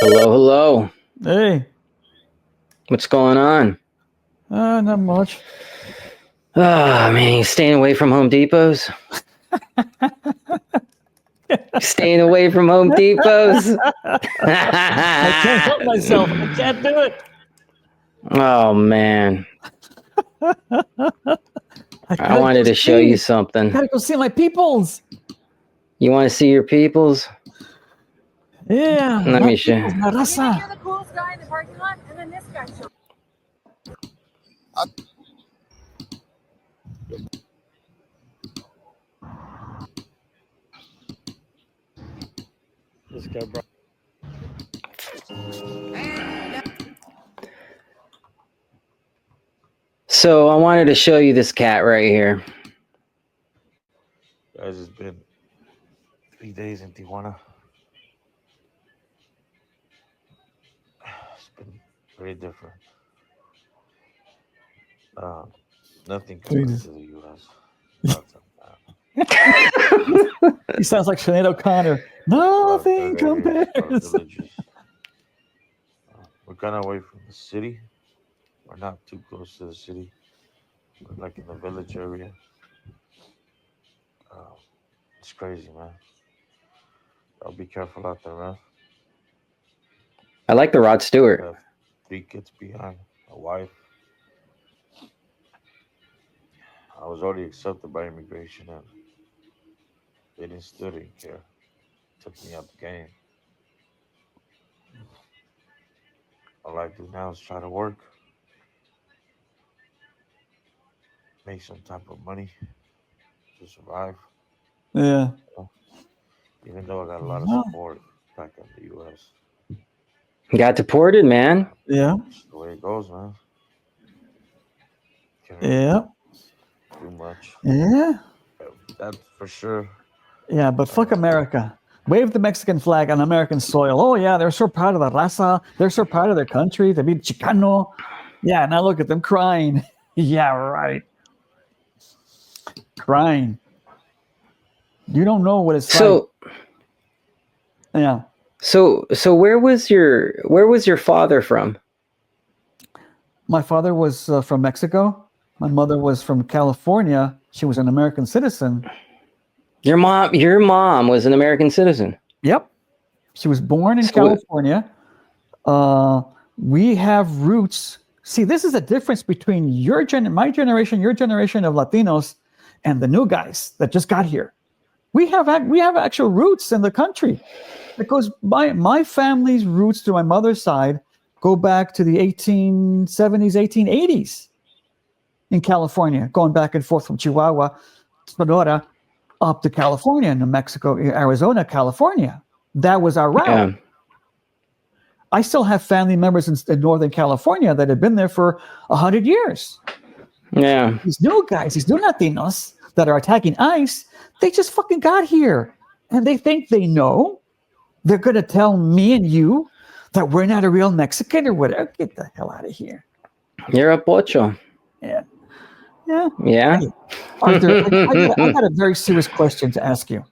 Hello, hello. Hey, What's going on? not much. Ah, man, you staying away from Home Depots? Staying away from Home Depots? I can't help myself. I can't do it. Oh, man. I wanted to show you something. Gotta go see my peoples. You want to see your peoples? Yeah. Let my me show peoples, my raza. You're the coolest guy in the parking lot, and then this guy shows. This guy brought. So I wanted to show you this cat right here. Guys, it's been 3 days in Tijuana. It's been very different. Nothing compared to the U.S. He sounds like Sinead O'Connor. Nothing compares. We're kind of away from the city. We're not too close to the city. We're like in the village area. It's crazy, man. I'll be careful out there, man. I like the Rod I Stewart. have 3 kids behind, a wife. I was already accepted by immigration, and they still didn't care. Took me out the game. All I do now is try to work, make some type of money to survive. Yeah. Even though I got a lot of support back in the U.S. Got deported, man. Yeah. It's the way it goes, man. Can't Yeah. do much. Yeah. That's for sure. Yeah, but fuck America. Wave the Mexican flag on American soil. Oh, yeah, they're so proud of the raza. They're so proud of their country. They be Chicano. Yeah, now look at them crying. Yeah, right. Crying. You don't know what it's like. Yeah. So where was your father from? My father was from Mexico. My mother was from California. She was an American citizen. Your mom was an American citizen. Yep. She was born in California. We have roots. See, this is a difference between my generation, your generation of Latinos, and the new guys that just got here. We have actual roots in the country, because my family's roots to my mother's side go back to the 1870s, 1880s in California, going back and forth from Chihuahua, Sonora, up to California, New Mexico, Arizona, California. That was our route. Yeah. I still have family members in Northern California that have been there for 100 years. Yeah. These new guys, these new Latinos that are attacking ICE, they just fucking got here. And they think they know. They're going to tell me and you that we're not a real Mexican or whatever. Get the hell out of here. You're a pocho. Yeah. Yeah. Yeah. Hey, Arthur, I got a very serious question to ask you.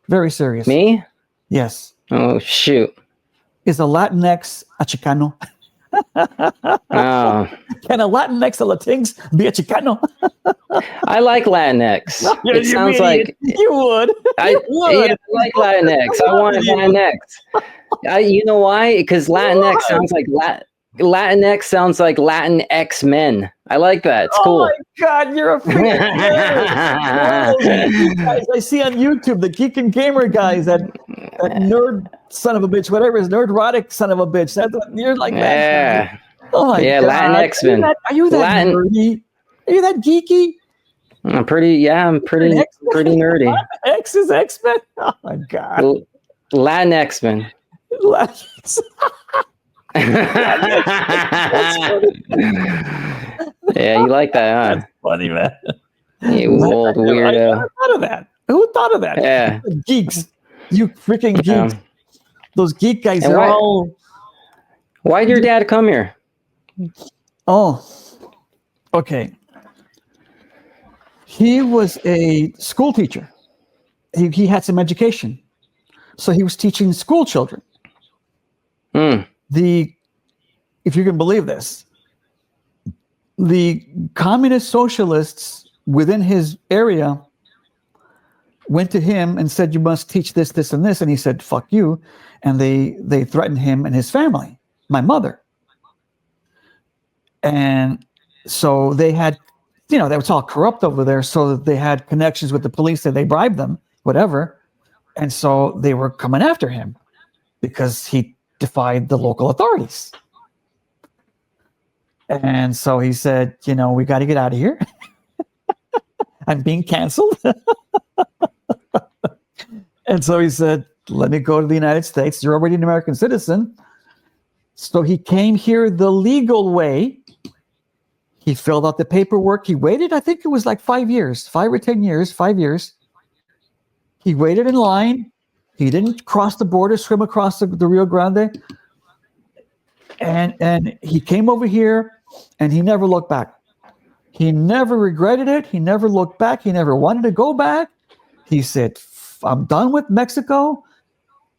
Very serious. Me? Yes. Oh, shoot. Is a Latinx a Chicano? Oh. Can a Latinx, a Latinx be a Chicano? I like Latinx. It sounds like you would. I like Latinx. I want Latinx. You know why? Because Latinx sounds like Latinx sounds like Latin X-Men. I like that. It's cool. Oh my God, you're a freaking nerd. Guys I see on YouTube, the geek and gamer guys, that nerd son of a bitch, whatever is nerdrotic son of a bitch. You're like that. Yeah. Oh my God. Latin X-Men. Are you that nerdy? Are you that geeky? I'm pretty nerdy. X is X-Men? Oh my God. Latin X-Men. Yeah, you like that, huh? That's funny, man. You old weirdo. I never thought of that. Who thought of that? Yeah. Geeks. You freaking geeks. Those geek guys, they're all... Why'd your dad come here? Oh, okay. He was a school teacher. He had some education. So he was teaching school children. Mm. If you can believe this, the communist socialists within his area went to him and said, you must teach this, this, and this. And he said, fuck you. And they threatened him and his family, my mother. And so they had, that was all corrupt over there. So they had connections with the police and they bribed them, whatever. And so they were coming after him because he defied the local authorities. And so he said, we got to get out of here. I'm being canceled. And so he said, let me go to the United States. You're already an American citizen. So he came here the legal way. He filled out the paperwork. He waited, I think it was like 5 years, 5 or 10 years, 5 years. He waited in line. He didn't cross the border, swim across the Rio Grande. And he came over here and he never looked back. He never regretted it. He never looked back. He never wanted to go back. He said, I'm done with Mexico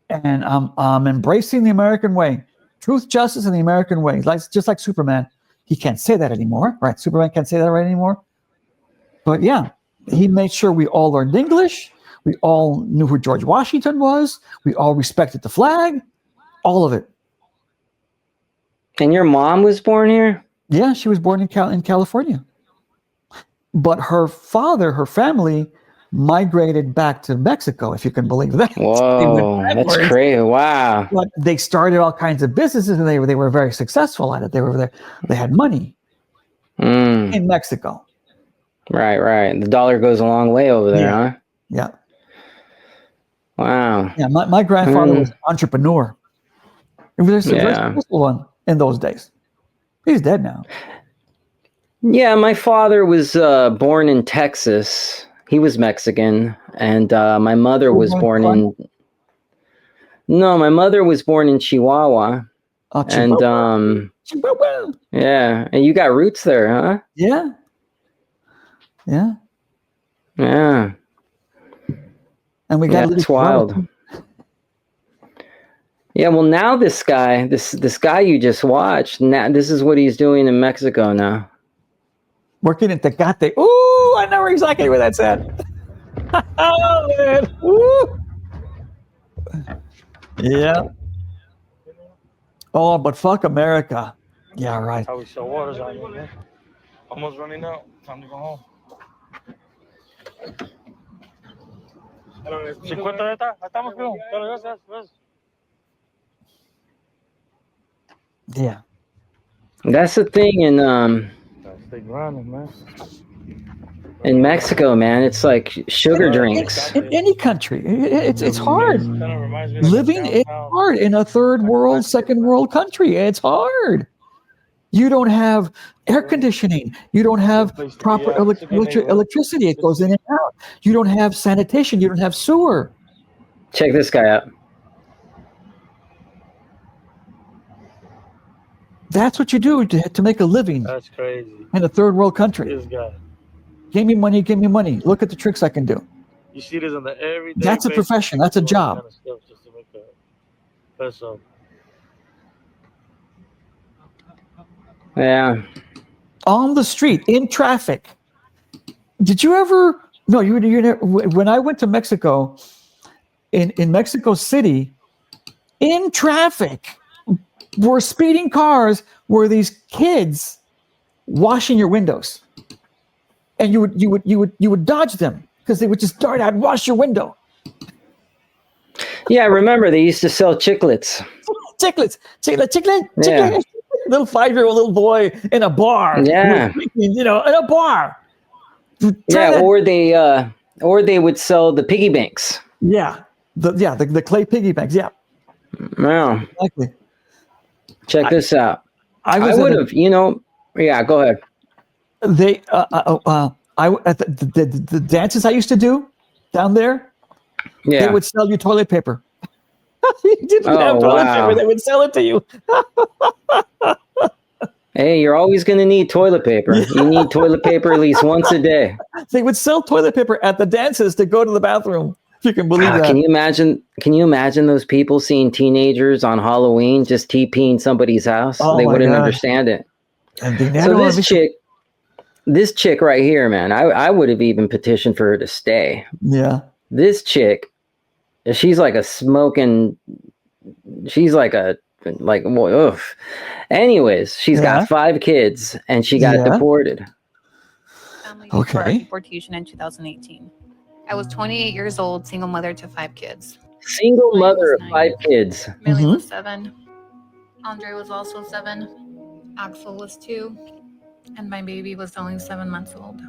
and I'm embracing the American way. Truth, justice, and the American way. Just like Superman. He can't say that anymore, right? Superman can't say that right anymore. But yeah, he made sure we all learned English. We all knew who George Washington was. We all respected the flag. All of it. And your mom was born here? Yeah, she was born in California. But her family migrated back to Mexico, if you can believe that. Whoa, that's crazy. Wow. But they started all kinds of businesses and they were very successful at it. They were there. They had money in Mexico. Right. The dollar goes a long way over there, huh? Yeah. Wow. Yeah, my grandfather was an entrepreneur. It was a very successful one in those days. He's dead now. Yeah, my father was born in Texas. He was Mexican, and my mother was born in. No, my mother was born in Chihuahua, Chihuahua. Chihuahua. Yeah, and you got roots there, huh? Yeah. And we got that's wild. Yeah, well, now this guy you just watched, now this is what he's doing in Mexico now. Working in Tecate. Ooh, I know exactly where that's at. Oh, man. Woo. Yeah. Oh, but fuck America. Yeah, right. How we sell waters out here, man. Almost running out. Time to go home. 50 ahorita. Estamos, primo. Gracias. Yeah. That's the thing Stay grinding, man. In Mexico, man, it's like sugar drinks. In any country, it's hard. Living is hard in a third world, second world country. It's hard. You don't have air conditioning. You don't have proper electricity. It goes in and out. You don't have sanitation. You don't have sewer. Check this guy out. That's what you do to make a living. That's crazy. In a third world country. This guy. Give me money. Look at the tricks I can do. You see this on the everyday. That's a profession. That's a job. Kind of stuff just to make a peso. Yeah. On the street, in traffic. Did you ever? No, you never. When I went to Mexico, in Mexico City, in traffic, were speeding cars. Were these kids washing your windows, and you would dodge them because they would just dart out and wash your window. Yeah, I remember they used to sell chiclets. Chiclets. Yeah. Little 5-year-old little boy in a bar. Yeah. In a bar. Yeah, or they would sell the piggy banks. Yeah. The clay piggy banks. Yeah. Wow. Exactly. Check this out. I would have, yeah, go ahead. They at the dances I used to do down there, they would sell you toilet paper. You didn't have toilet paper, they would sell it to you. Hey, you're always going to need toilet paper. You need toilet paper at least once a day. They would sell toilet paper at the dances to go to the bathroom. You can believe that. Can you imagine? Can you imagine those people seeing teenagers on Halloween just TPing somebody's house? Oh They my wouldn't God. understand it. And So this chick right here, man, I would have even petitioned for her to stay. yeah. This chick, she's like a smoking. She's like a ugh. Anyways, she's got 5 kids and she got deported. Family for our deportation in 2018. I was 28 years old, single mother to 5 kids. Single mother of 5 kids. Millie was 7. Andre was also 7. Axel was 2. And my baby was only 7 months old.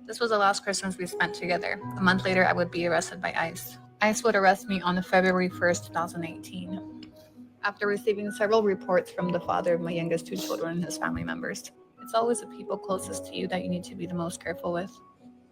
This was the last Christmas we spent together. A month later, I would be arrested by ICE. ICE would arrest me on February 1st, 2018. After receiving several reports from the father of my youngest 2 children and his family members. It's always the people closest to you that you need to be the most careful with.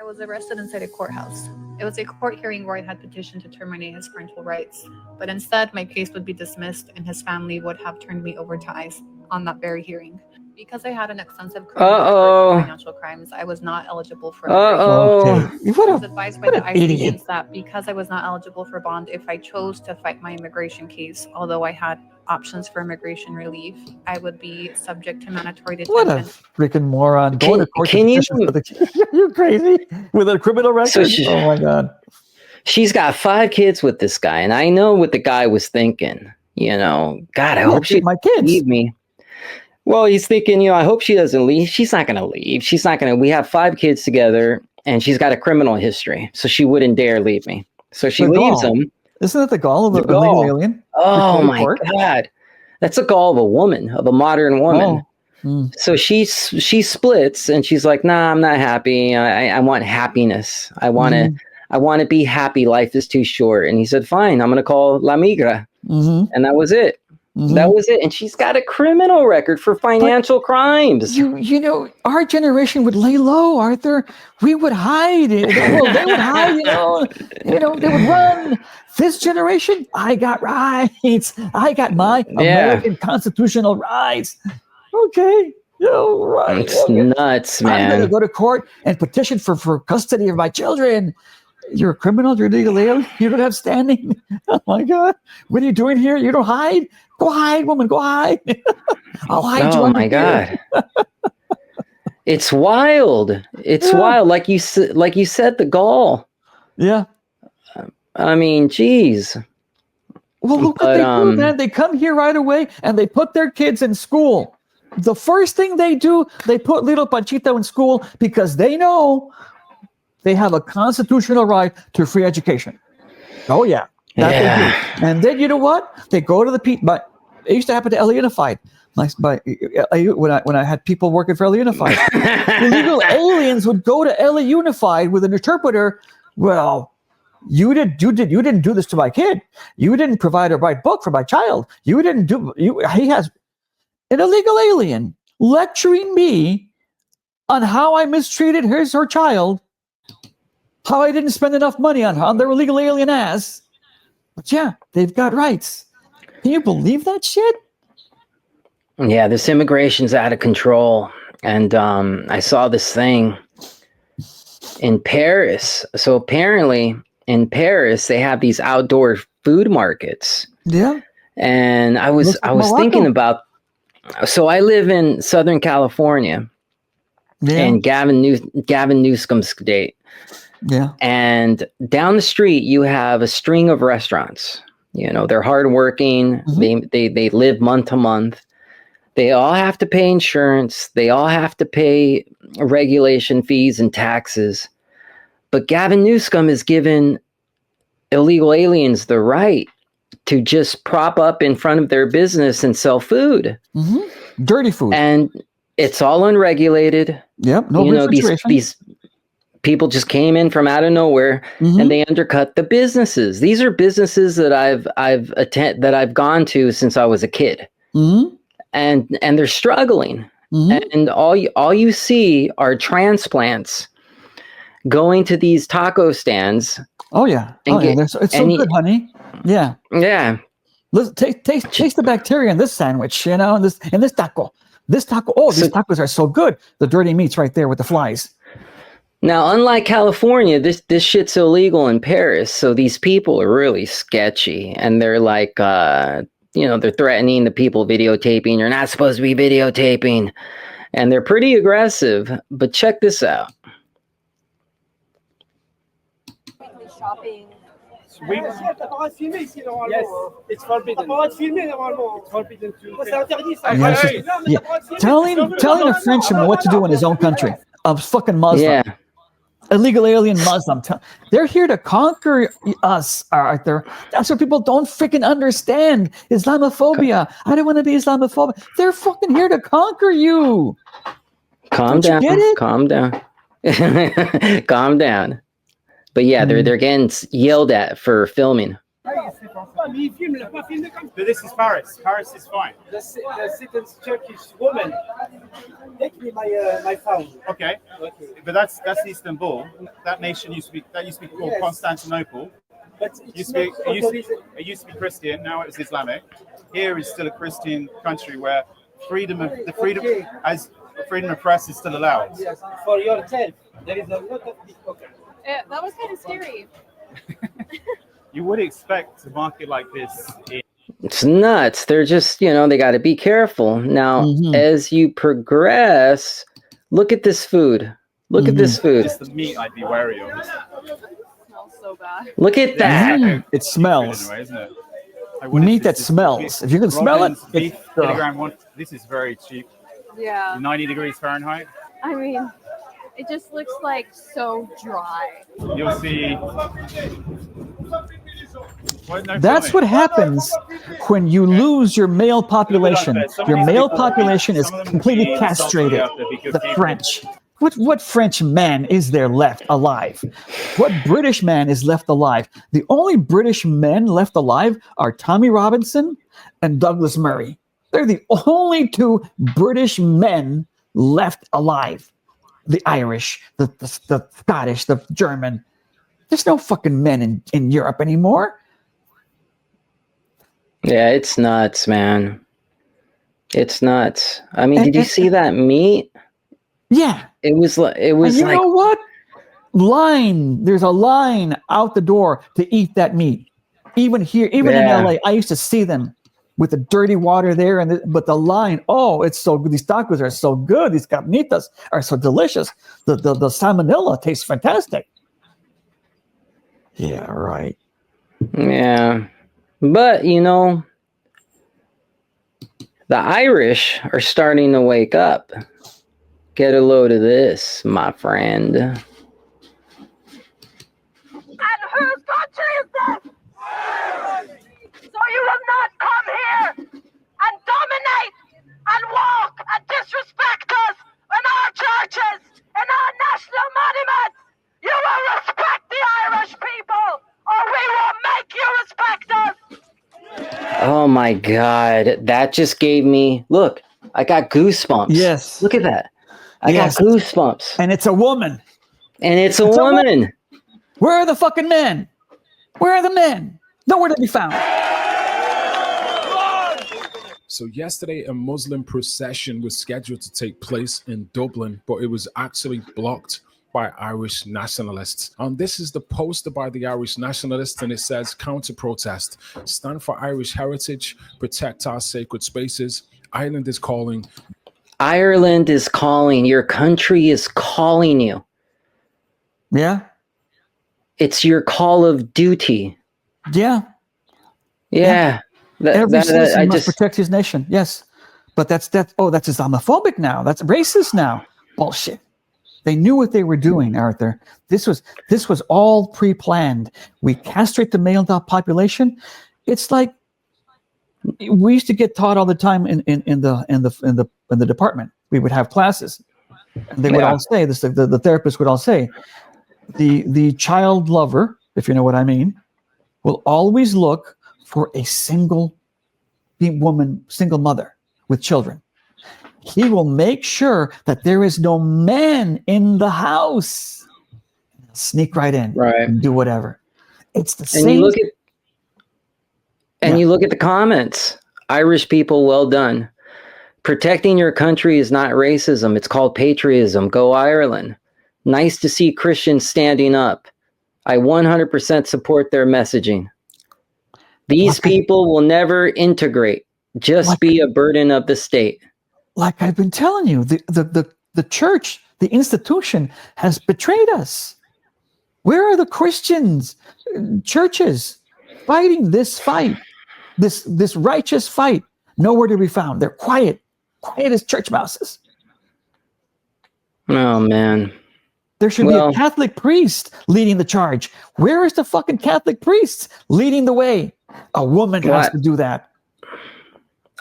I was arrested inside a courthouse. It was a court hearing where I had petitioned to terminate his parental rights, but instead my case would be dismissed and his family would have turned me over to ICE on that very hearing. Because I had an extensive criminal record of financial crimes, I was not eligible for immigration. I was advised by the ICE agents that because I was not eligible for bond, if I chose to fight my immigration case, although I had options for immigration relief, I would be subject to mandatory detention. What a freaking moron. You're crazy. With a criminal record? Oh my God. She's got 5 kids with this guy, and I know what the guy was thinking. You know, God, I hope she leave me. Well, he's thinking, I hope she doesn't leave. She's not going to leave. She's not going to. We have 5 kids together, and she's got a criminal history, so she wouldn't dare leave me. So she leaves him. Isn't that the gall of a legal alien? Oh my God, that's the gall of a woman, of a modern woman. So she splits, and she's like, "Nah, I'm not happy. I want happiness. I want to be happy. Life is too short." And he said, "Fine, I'm going to call La Migra," and that was it. That was it. And she's got a criminal record for financial crimes. You know, our generation would lay low, Arthur. We would hide. They would hide, they would run. This generation, I got rights. I got my American constitutional rights. Okay. Right. It's nuts, man. I'm going to go to court and petition for custody of my children. You're a criminal. You're illegal alien. You don't have standing. Oh my God! What are you doing here? You don't hide. Go hide, woman. Go hide. I'll hide you. Oh my God! It's wild. It's wild. Like you said, the gall. Yeah. I mean, geez. Well, look what they do, man. They come here right away and they put their kids in school. The first thing they do, they put little Panchito in school because they know they have a constitutional right to free education. Oh, yeah. They do. And then you know what? They go to but it used to happen to LA Unified. When I had people working for LA Unified. Illegal aliens would go to LA Unified with an interpreter. Well, you didn't do this to my kid. You didn't provide a right book for my child. He has an illegal alien lecturing me on how I mistreated his or her child. How I didn't spend enough money on their illegal alien ass. But yeah, they've got rights. Can you believe that shit? Yeah, this immigration's out of control. And I saw this thing in Paris. So apparently in Paris, they have these outdoor food markets. Yeah. And I was thinking about, so I live in Southern California in Gavin Newsom's state. Yeah. And down the street, you have a string of restaurants. They're hardworking. They live month to month. They all have to pay insurance. They all have to pay regulation fees and taxes. But Gavin Newsom has given illegal aliens the right to just prop up in front of their business and sell food. Dirty food. And it's all unregulated. Yep. No refrigeration. These people just came in from out of nowhere and they undercut the businesses. These are businesses that I've gone to since I was a kid, and they're struggling. And all you see are transplants going to these taco stands. Oh yeah, it's so good, honey. Yeah, yeah. Let's taste the bacteria in this sandwich, in this taco. This taco. Oh, these tacos are so good. The dirty meat's right there with the flies. Now, unlike California, this shit's illegal in Paris. So these people are really sketchy, and they're like, they're threatening the people videotaping. You're not supposed to be videotaping, and they're pretty aggressive. But check this out. Shopping. Yes, it's forbidden. It's forbidden to. Telling a Frenchman what to do in his own country. A fucking Muslim. Yeah. Illegal alien Muslim. They're here to conquer us, Arthur. That's what people don't freaking understand. Islamophobia. I don't want to be Islamophobic. They're fucking here to conquer you. Calm down. Calm down. Calm down. But yeah, they're getting yelled at for filming. But this is Paris. Paris is fine. The second Turkish woman. Take me my phone. Okay, but that's Istanbul. That nation used to be called Constantinople. But it used to be Christian. Now it's Islamic. Here is still a Christian country where freedom of press is still allowed. Yes, for yourself, there is a lot of people. That was kind of scary. You would expect a market like this. It's nuts. They're just, they got to be careful. Now, as you progress, look at this food. Look at this food. Just the meat I'd be wary of. It smells so bad. Look at that. It smells. Anyway, isn't it? Meat that smells. If you can smell it, beef, kilogram one. This is very cheap. Yeah. 90 degrees Fahrenheit. I mean, it just looks like so dry. You'll see. That's what happens when you lose your male population. Your male population is completely castrated. The French. What French man is there left alive? What British man is left alive? The only British men left alive are Tommy Robinson and Douglas Murray. They're the only two British men left alive. The Irish, the Scottish, the German. There's no fucking men in Europe anymore. Yeah, it's nuts, man. It's nuts. I mean, did you see that meat? Yeah. It was like you know what? There's a line out the door to eat that meat. Even here, in LA, I used to see them with the dirty water there, but the line, it's so good. These tacos are so good. These carnitas are so delicious. The salmonella tastes fantastic. Yeah, right. Yeah. But, the Irish are starting to wake up. Get a load of this, my friend. And whose country is this? So you will not come here and dominate and walk and disrespect us in our churches, in our national monuments. You will respect the Irish people, or we will make you respect us. Oh my God. That just gave me, look, I got goosebumps. Yes. Look at that. I got goosebumps. And it's a woman. And it's a woman. Where are the fucking men? Where are the men? Nowhere to be found. So yesterday, a Muslim procession was scheduled to take place in Dublin, but it was actually blocked by Irish nationalists. And this is the poster by the Irish nationalists, and it says, counter-protest, stand for Irish heritage, protect our sacred spaces. Ireland is calling. Ireland is calling. Your country is calling you. Yeah. It's your call of duty. Yeah. Yeah. Every citizen must protect his nation. Yes. But that's Islamophobic now. That's racist now. Bullshit. They knew what they were doing, Arthur. This was all pre-planned. We castrate the male population. It's like we used to get taught all the time in the department. We would have classes, and they would all say this. The therapist would all say, the child lover, if you know what I mean, will always look for a single woman, single mother with children. He will make sure that there is no man in the house. Sneak right in, and do whatever. It's the same. You look at the comments. Irish people, well done. Protecting your country is not racism. It's called patriotism. Go Ireland. Nice to see Christians standing up. I 100% support their messaging. These people will never integrate, just be a burden of the state. Like I've been telling you, the church, the institution has betrayed us. Where are the Christians, churches fighting this fight, this righteous fight? Nowhere to be found. They're quiet as church mouses. Oh, man. There should be a Catholic priest leading the charge. Where is the fucking Catholic priest leading the way? A woman has to do that.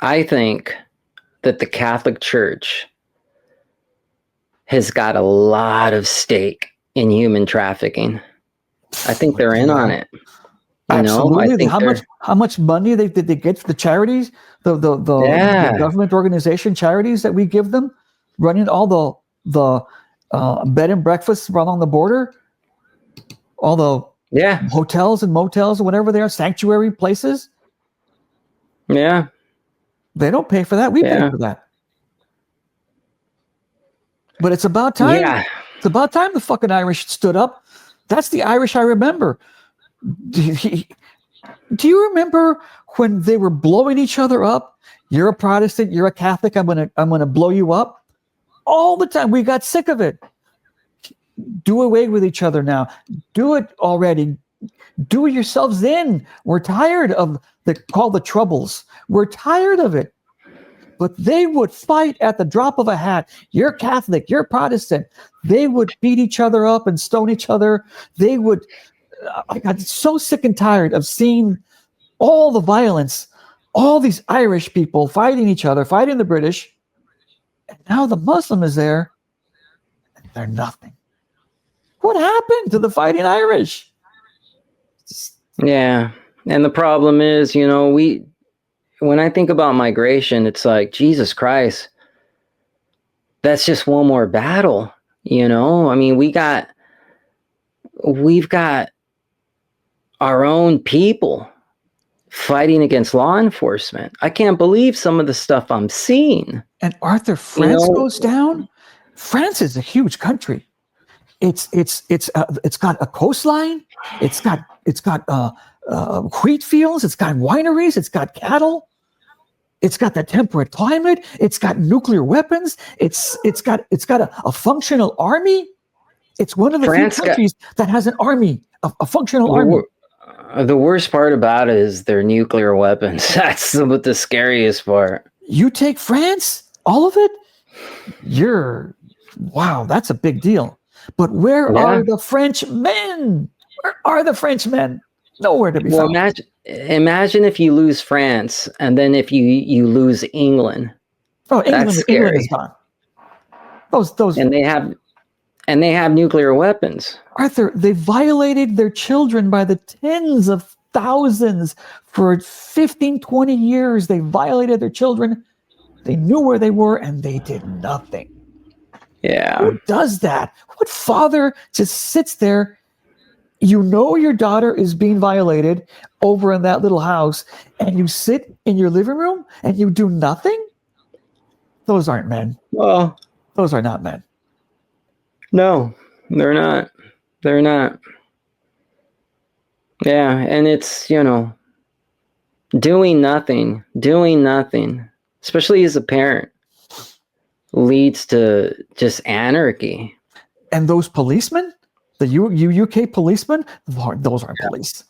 I think that the Catholic Church has got a lot of stake in human trafficking. I think they're in on it. Absolutely. How much money did they get for the charities, the government organization charities that we give them, running all the bed and breakfasts along the border, all the hotels and motels or whatever they are, sanctuary places. Yeah. They don't pay for that. We pay for that. But it's about time. Yeah. It's about time the fucking Irish stood up. That's the Irish I remember. Do you remember when they were blowing each other up? You're a Protestant, you're a Catholic, I'm gonna blow you up. All the time. We got sick of it. Do away with each other now. Do it already. Do yourselves in. We're tired of the troubles. We're tired of it. But they would fight at the drop of a hat. You're Catholic, you're Protestant. They would beat each other up and stone each other. They would. I got so sick and tired of seeing all the violence, all these Irish people fighting each other, fighting the British. And now the Muslim is there, and they're nothing. What happened to the fighting Irish? Yeah. And the problem is, when I think about migration, it's like, Jesus Christ, that's just one more battle, I mean, we've got our own people fighting against law enforcement. I can't believe some of the stuff I'm seeing. And Arthur, France goes down. France is a huge country. It's got a coastline. It's got wheat fields. It's got wineries. It's got cattle. It's got the temperate climate. It's got nuclear weapons. It's got a functional army. It's one of the few countries that has an army, a functional army. The worst part about it is their nuclear weapons. That's the scariest part. You take France, all of it. Wow, that's a big deal. But where are the French men? Where are the French men? Nowhere to be found. Imagine if you lose France, and then if you lose England. Oh, England is gone. Those and they have nuclear weapons. Arthur, they violated their children by the tens of thousands for 15, 20 years. They violated their children. They knew where they were, and they did nothing. Yeah. Who does that? What father just sits there? Your daughter is being violated over in that little house, and you sit in your living room and you do nothing? Those aren't men. Well, those are not men. No, they're not. They're not. Yeah, and it's, doing nothing, especially as a parent, leads to just anarchy. And those policemen, the UK policemen, those aren't police.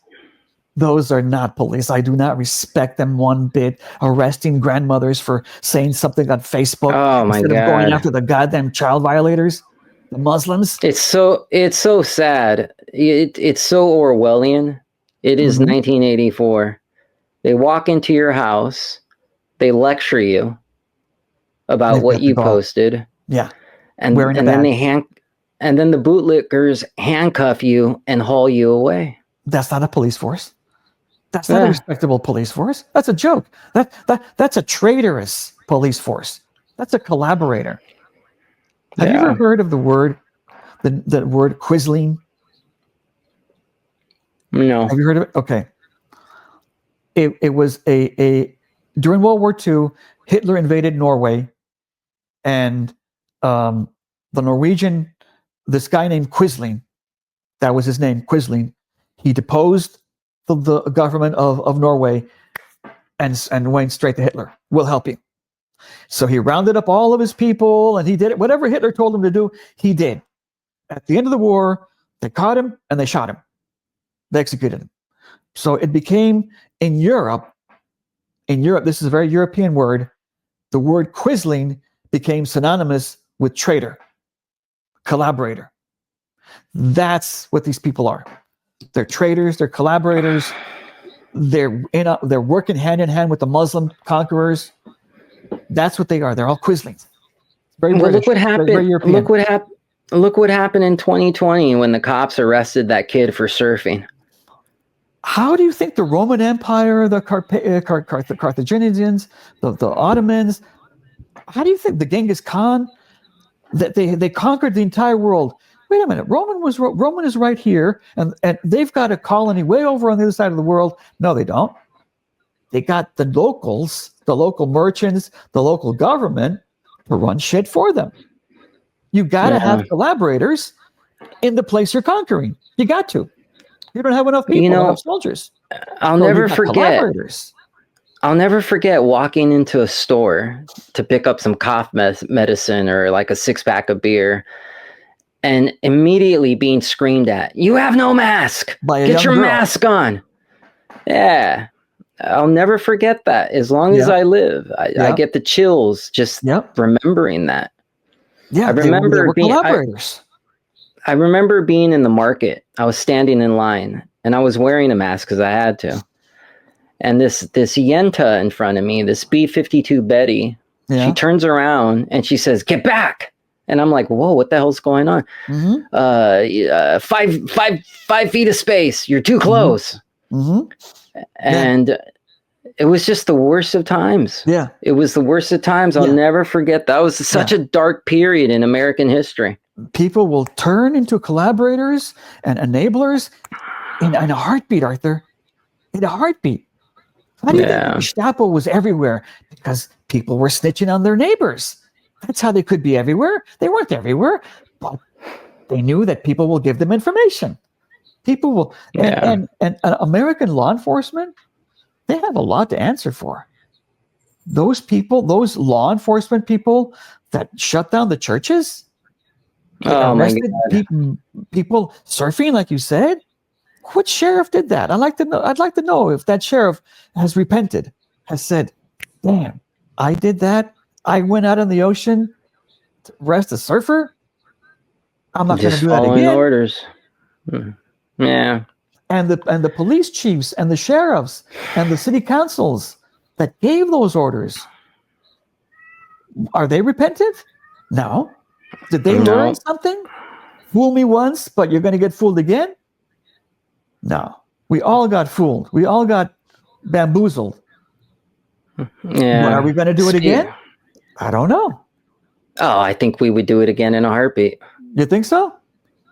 Those are not police. I do not respect them one bit. Arresting grandmothers for saying something on Facebook instead of going after the goddamn child violators, the Muslims. It's so sad. It's so Orwellian. It is 1984. They walk into your house, they lecture you about what you posted. Yeah. And then the bootlickers handcuff you and haul you away. That's not a police force. That's not a respectable police force. That's a joke. That's a traitorous police force. That's a collaborator. Have you ever heard of the word quisling? No. Have you heard of it? Okay. It was during World War II, Hitler invaded Norway, and the Norwegian this guy named Quisling, that was his name, Quisling, he deposed the government of Norway and went straight to Hitler. We'll help you. So he rounded up all of his people and he did it. Whatever Hitler told him to do, he did. At the end of the war, they caught him and they shot him. They executed him. So it became in Europe, this is a very European word, the word Quisling became synonymous with traitor, collaborator. That's what these people are. They're traitors, they're collaborators, they're working hand in hand with the Muslim conquerors. That's what they are. They're all Quislings. Very well, British, look what happened. very European. Look what happened in 2020 when the cops arrested that kid for surfing. How do you think the Roman Empire, the Carthaginians, the Ottomans, how do you think the Genghis Khan, that they conquered the entire world? Wait a minute, Roman is right here, and they've got a colony way over on the other side of the world. No, they don't. They got the locals, the local merchants, the local government to run shit for them. You got to have collaborators in the place you're conquering. You got to. You don't have enough people, enough soldiers. I'll never forget walking into a store to pick up some cough medicine or like a 6-pack of beer and immediately being screamed at. You have no mask. Get your mask on. Yeah. I'll never forget that. As long as I live, I get the chills just remembering that. Yeah, I remember they were collaborators. I remember being in the market. I was standing in line and I was wearing a mask because I had to. And this Yenta in front of me, this B-52 Betty, she turns around and she says, "Get back." And I'm like, whoa, what the hell's going on? Mm-hmm. 5 feet of space. You're too close. Mm-hmm. And it was just the worst of times. Yeah. It was the worst of times. I'll never forget. That was such a dark period in American history. People will turn into collaborators and enablers in a heartbeat, Arthur. In a heartbeat. How do you think the Gestapo was everywhere? Because people were snitching on their neighbors. That's how they could be everywhere. They weren't everywhere, but they knew that people will give them information. People will, and American law enforcement, they have a lot to answer for. Those people, those law enforcement people that shut down the churches, arrested people surfing, like you said. What sheriff did that? I'd like to know if that sheriff has repented, has said, "Damn, I did that. I went out in the ocean to arrest a surfer. I'm not going to do that again." Following orders. Yeah. And the police chiefs and the sheriffs and the city councils that gave those orders, are they repentant? No. Did they learn something? Fool me once, but you're going to get fooled again? No. We all got fooled. We all got bamboozled. Yeah. But are we going to do it again? I don't know. Oh, I think we would do it again in a heartbeat. You think so?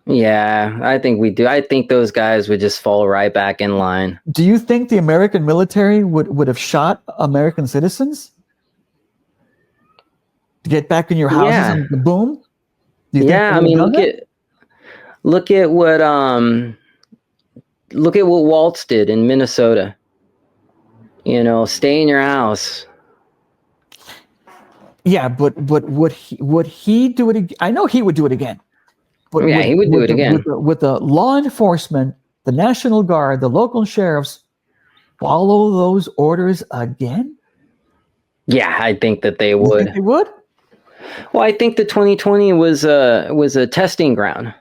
Yeah, I think we do. I think those guys would just fall right back in line. Do you think the American military would have shot American citizens to get back in your houses and boom? I mean, look at what Waltz did in Minnesota. Stay in your house. Yeah, but would he do it again? I know he would do it again. But he would do it again. With the law enforcement, the National Guard, the local sheriffs, follow those orders again? Yeah, I think that they would. You think they would? Well, I think that 2020 was a testing ground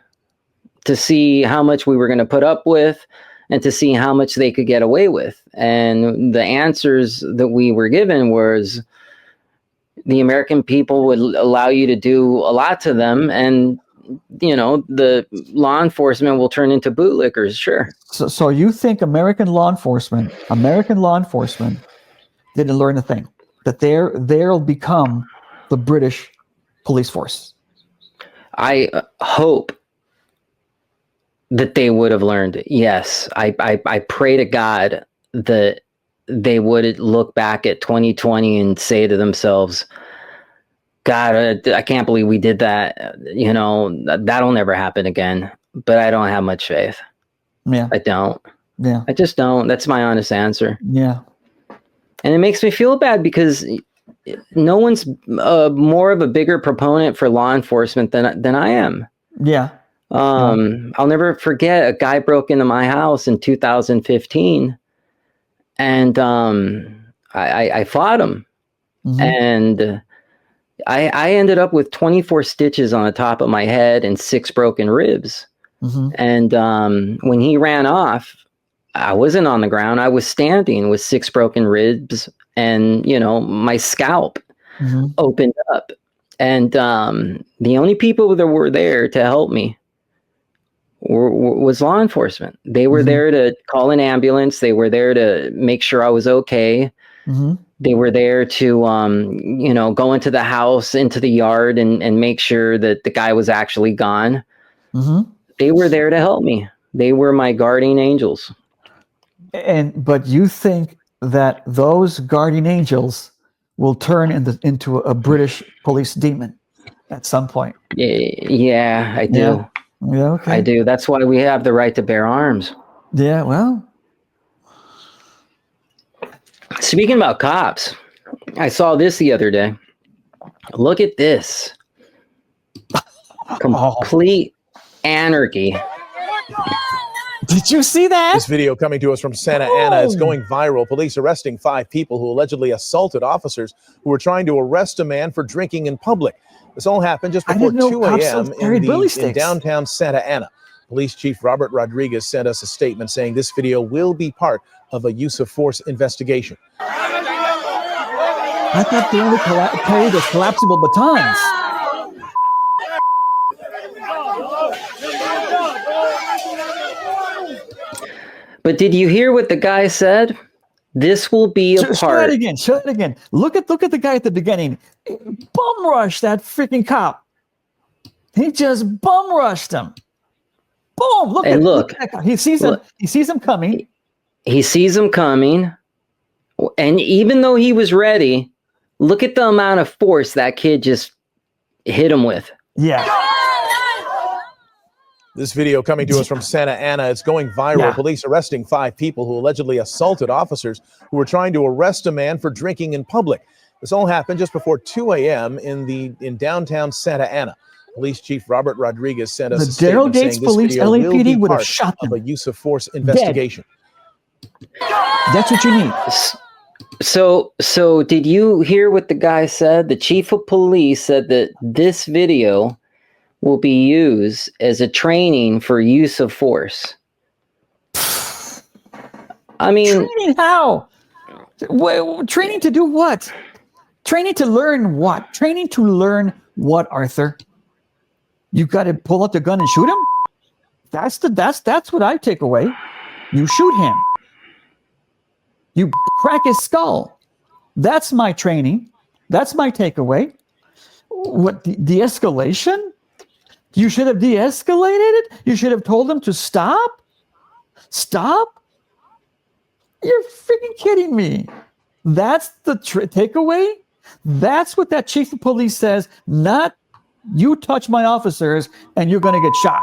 to see how much we were going to put up with and to see how much they could get away with. And the answers that we were given was the American people would allow you to do a lot to them, and the law enforcement will turn into bootlickers. Sure. So you think American law enforcement didn't learn a thing, that they'll become the British police force? I hope that they would have learned. Yes. I pray to God that they would look back at 2020 and say to themselves, God, I can't believe we did that. You know, that'll never happen again. But I don't have much faith. Yeah. I don't. Yeah. I just don't. That's my honest answer. Yeah. And it makes me feel bad because no one's more of a bigger proponent for law enforcement than I am. Yeah. I'll never forget, a guy broke into my house in 2015, and I fought him, and I ended up with 24 stitches on the top of my head and 6 broken ribs. And when he ran off, I wasn't on the ground. I was standing with 6 broken ribs, and my scalp opened up. And the only people that were there to help me was law enforcement. They were there to call an ambulance. They were there to make sure I was okay. They were there to go into the house, into the yard, and make sure that the guy was actually gone. They were there to help me. They were my guardian angels. But you think that those guardian angels will turn into a British police demon at some point? Yeah, I do. Yeah, okay. I do. That's why we have the right to bear arms. Yeah, well. Speaking about cops, I saw this the other day. Look at this. Complete anarchy. Did you see that? This video coming to us from Santa Ana. It's going viral. Police arresting 5 people who allegedly assaulted officers who were trying to arrest a man for drinking in public. This all happened just before 2 a.m. in downtown Santa Ana. Police Chief Robert Rodriguez sent us a statement saying this video will be part of a use of force investigation. I thought they only carry the collapsible batons. But did you hear what the guy said? This will be a part. Show it again. Show it again. Look at the guy at the beginning. Bum rushed that freaking cop. He just bum rushed him. Boom! Look at that guy. He sees him. He sees him coming. He sees him coming, and even though he was ready, look at the amount of force that kid just hit him with. Yeah. This video coming to us from Santa Ana. It's going viral. Police arresting 5 people who allegedly assaulted officers who were trying to arrest a man for drinking in public. This all happened just before 2 a.m. in downtown Santa Ana. Police Chief Robert Rodriguez sent us a statement saying this video will be part of a use of force investigation. That's what you need. So did you hear what the guy said? The chief of police said that this video will be used as a training for use of force. I mean, training how? Training to do what? Training to learn what? Training to learn what, Arthur? You got to pull out the gun and shoot him? That's what I take away. You shoot him. You crack his skull. That's my training. That's my takeaway. What, de-escalation? You should have de-escalated it. You should have told them to stop. Stop? You're freaking kidding me. That's the takeaway? That's what that chief of police says, not you touch my officers and you're going to get shot.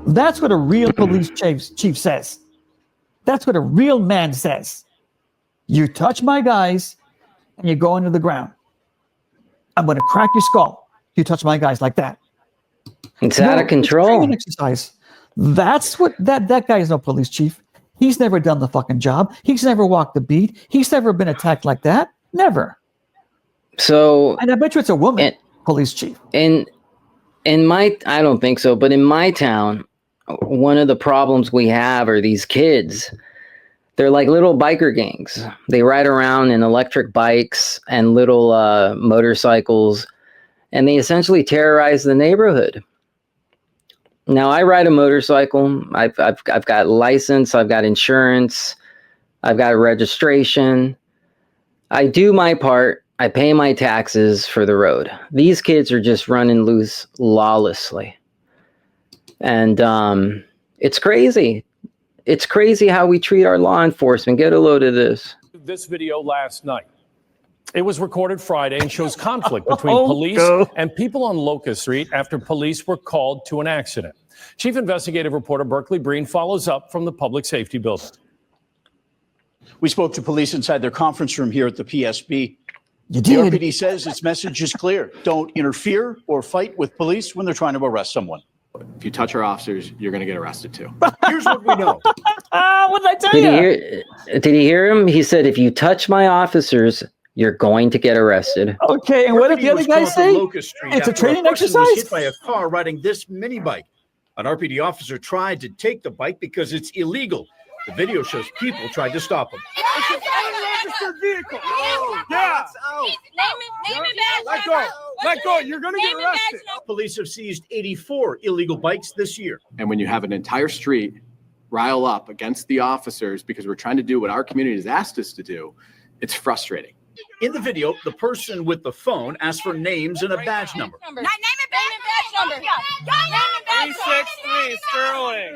That's what a real police chief says. That's what a real man says. You touch my guys and you go into the ground. I'm going to crack your skull. You touch my guys like that. It's out of control. Exercise. That's what that guy is no police chief. He's never done the fucking job. He's never walked the beat. He's never been attacked like that. Never. So, and I bet you it's a woman police chief. I don't think so, but in my town, one of the problems we have are these kids. They're like little biker gangs. They ride around in electric bikes and little motorcycles, and they essentially terrorize the neighborhood. Now, I ride a motorcycle. I've got license. I've got insurance. I've got registration. I do my part. I pay my taxes for the road. These kids are just running loose lawlessly. And it's crazy. It's crazy how we treat our law enforcement. Get a load of this. This video last night. It was recorded Friday and shows conflict between police and people on Locust Street after police were called to an accident. Chief investigative reporter Berkeley Breen follows up from the public safety building. We spoke to police inside their conference room here at the PSB. You The did. RPD says its message is clear. Don't interfere or fight with police when they're trying to arrest someone. If you touch our officers, you're going to get arrested too. Here's what we know. What did I tell you? Did he hear him? He said, if you touch my officers, you're going to get arrested. Okay, and what did the other guy say? It's a training exercise? Was hit by a car riding this mini bike. An RPD officer tried to take the bike because it's illegal. The video shows people tried to stop him. It's an unregistered vehicle. Yeah. Let go. Let go. You're going to get arrested. Police have seized 84 illegal bikes this year. And when you have an entire street rile up against the officers because we're trying to do what our community has asked us to do, it's frustrating. In the video, the person with the phone asks for names and a badge number. Name and badge number. 363 Sterling.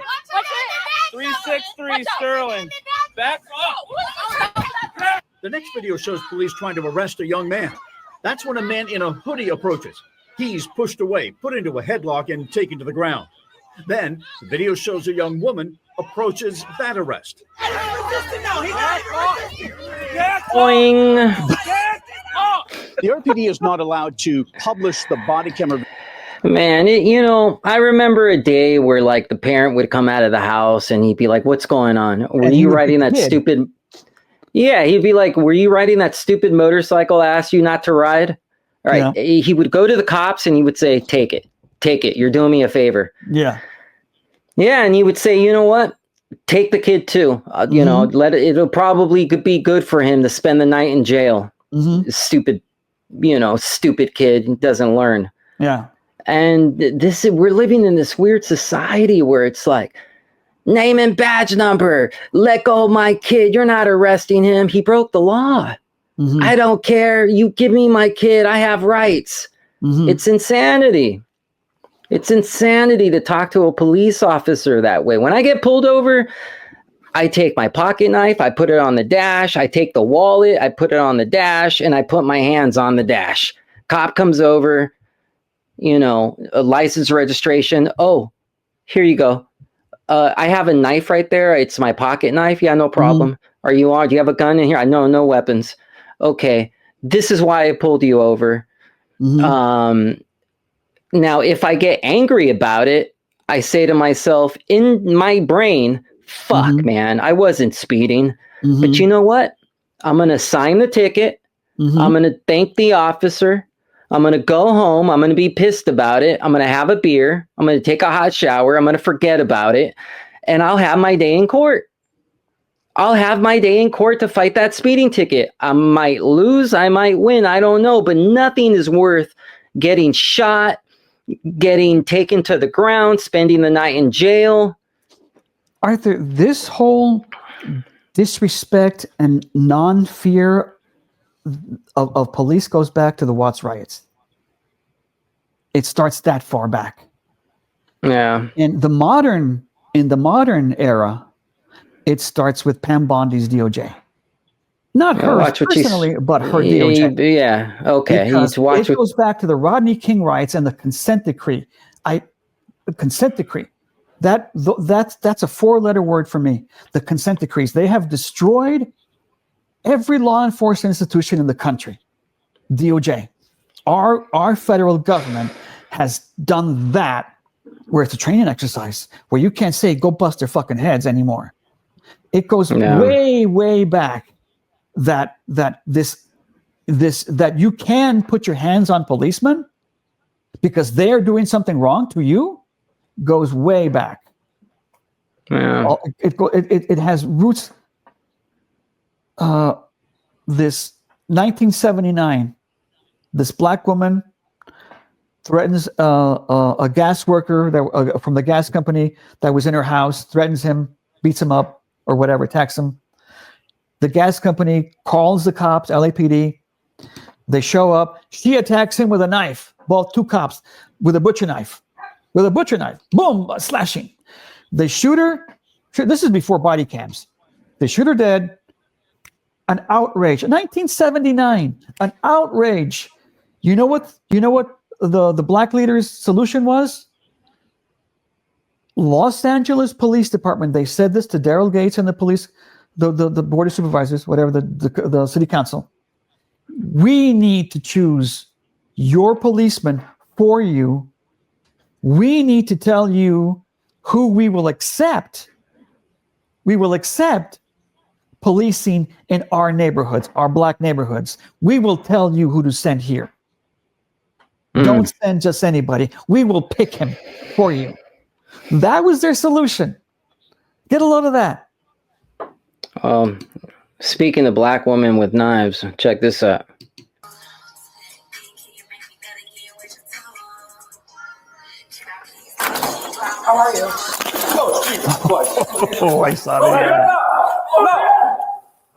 363 Sterling. Back up. The next video shows police trying to arrest a young man. That's when a man in a hoodie approaches. He's pushed away, put into a headlock, and taken to the ground. Then the video shows a young woman approaches that arrest. Boing. The RPD is not allowed to publish the body camera. Man, I remember a day where like the parent would come out of the house and he'd be like, "What's going on? Were you riding that stupid?" Yeah, he'd be like, "Were you riding that stupid motorcycle I asked you not to ride?" All right. Yeah. He would go to the cops and he would say, "Take it. You're doing me a favor." Yeah. Yeah, and he would say, "You know what? Take the kid too. It'll probably be good for him to spend the night in jail." Stupid kid doesn't learn. Yeah. And we're living in this weird society where it's like, name and badge number, let go of my kid. You're not arresting him. He broke the law. I don't care. You give me my kid. I have rights. It's insanity. It's insanity to talk to a police officer that way. When I get pulled over, I take my pocket knife, I put it on the dash, I take the wallet, I put it on the dash, and I put my hands on the dash. Cop comes over, a license registration. Oh, here you go. I have a knife right there. It's my pocket knife. Yeah, no problem. Are you on? Do you have a gun in here? No weapons. Okay. This is why I pulled you over. Now, if I get angry about it, I say to myself in my brain, fuck, man, I wasn't speeding. But you know what? I'm going to sign the ticket. I'm going to thank the officer. I'm going to go home. I'm going to be pissed about it. I'm going to have a beer. I'm going to take a hot shower. I'm going to forget about it. And I'll have my day in court. I'll have my day in court to fight that speeding ticket. I might lose. I might win. I don't know. But nothing is worth getting shot, getting taken to the ground, spending the night in jail. Arthur, this whole disrespect and non-fear of police goes back to the Watts riots. It starts that far back. Yeah. In the modern era, it starts with Pam Bondi's DOJ. Not her personally, but her DOJ. Yeah. Okay. It goes back to the Rodney King riots and the consent decree. The consent decree. That's a four-letter word for me. The consent decrees. They have destroyed every law enforcement institution in the country. DOJ. Our federal government has done that, where it's a training exercise, where you can't say go bust their fucking heads anymore. It goes way, way back that you can put your hands on policemen because they're doing something wrong to you. Goes way back. Yeah. It has roots. This 1979, this black woman threatens a gas worker from the gas company that was in her house, threatens him, beats him up or whatever, attacks him. The gas company calls the cops, LAPD. They show up. She attacks him with a knife. Well, two cops with a butcher knife. Boom, slashing. They shoot her. This is before body cams. They shoot her dead. An outrage. 1979, an outrage. You know what the black leaders' solution was? Los Angeles Police Department, they said this to Daryl Gates and the police, the board of supervisors, whatever, the city council. We need to choose your policeman for you. We need to tell you who we will accept. We will accept policing in our neighborhoods, our black neighborhoods. We will tell you who to send here. Don't send just anybody. We will pick him for you. That was their solution. Get a load of that. Speaking of black women with knives, check this out. How are you? Oh, I saw that.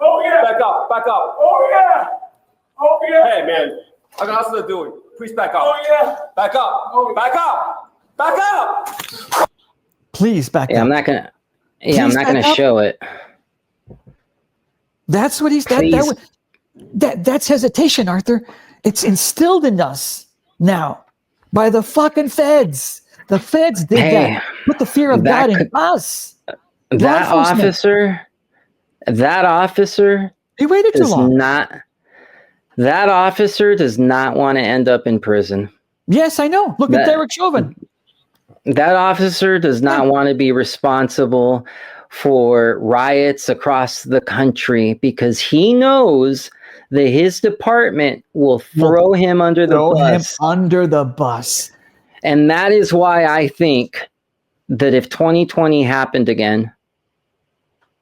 Oh, yeah. Back up, back up. Oh, yeah. Oh, yeah. Hey, man. I got nothing to do. Please back up. Oh, yeah. Back up. Oh, back up. Back up. Please back up. I'm not gonna. Yeah, I'm not gonna show it. That's what he's. That's hesitation, Arthur. It's instilled in us now by the fucking feds. The feds did that. Put the fear of God in us. That officer. He waited too long. That officer does not want to end up in prison. Yes, I know. Look at Derek Chauvin. That officer does not want to be responsible for riots across the country because he knows that his department will throw him under the bus. And that is why I think that if 2020 happened again,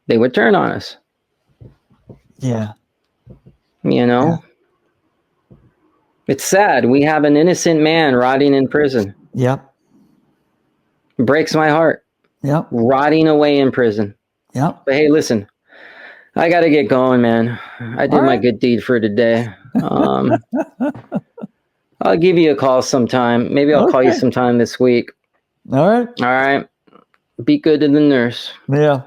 they would turn on us. Yeah. You know? Yeah. It's sad. We have an innocent man rotting in prison. Yep. Breaks my heart. Yep. Rotting away in prison. Yep. But hey, listen, I got to get going, man. I did my good deed for today. I'll give you a call sometime. Maybe I'll call you sometime this week. All right. Be good to the nurse. Yeah.